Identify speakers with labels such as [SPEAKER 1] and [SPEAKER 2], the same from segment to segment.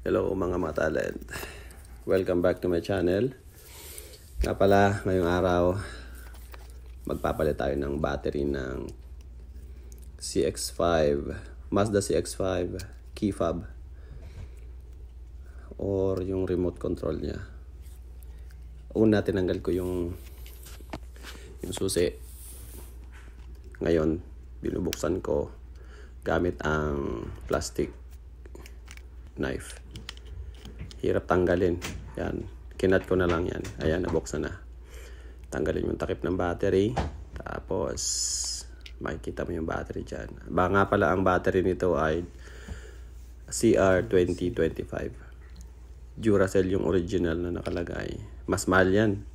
[SPEAKER 1] Hello mga talent. Welcome back to my channel. Nga pala, ngayong araw, magpapalit tayo ng battery ng CX-5, Mazda CX-5 key fob or yung remote control niya. Una, tinanggal ko yung susi. Ngayon, binubuksan ko gamit ang plastic knife. Hirap tanggalin. Yan. Kinat ko na lang yan. Ayan, nabuksan na. Tanggalin yung takip ng battery. Tapos, makikita mo yung battery dyan. Nga pala, ang battery nito ay CR2025. Duracell yung original na nakalagay. Mas mahal yan.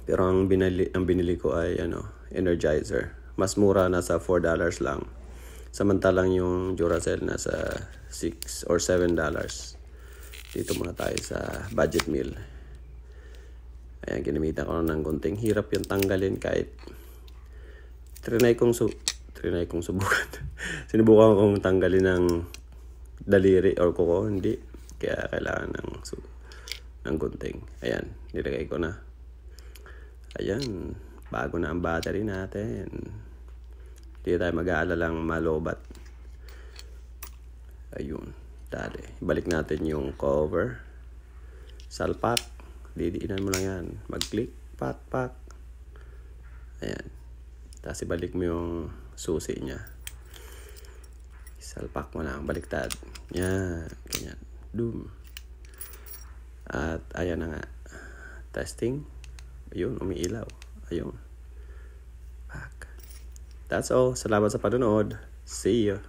[SPEAKER 1] Pero ang binili ko ay Energizer. Mas mura, nasa $4 lang. Samantalang yung Duracell nasa $6 or $7. Dito muna tayo sa budget meal. Ayan, ginamitan ko ng gunting. Hirap yung tanggalin kahit trinay kong subukan. Sinubukan kong tanggalin ng daliri or kuko, hindi. Kaya kailangan ng gunting. Ayan, nilagay ko na. Ayan, bago na ang battery natin. Hindi tayo mag-aalalang malobat. Ayun. Dali. Ibalik natin yung cover. Salpak. Didiinan mo lang yan. Mag-click. Pak, pak. Ayan. Tapos ibalik mo yung susi niya. Salpak mo lang. Baliktad. Yan. Ganyan. Doom. At ayan na nga. Testing. Ayun. Umiilaw. Ayun. Pak. That's all. Salamat sa panonood. See ya.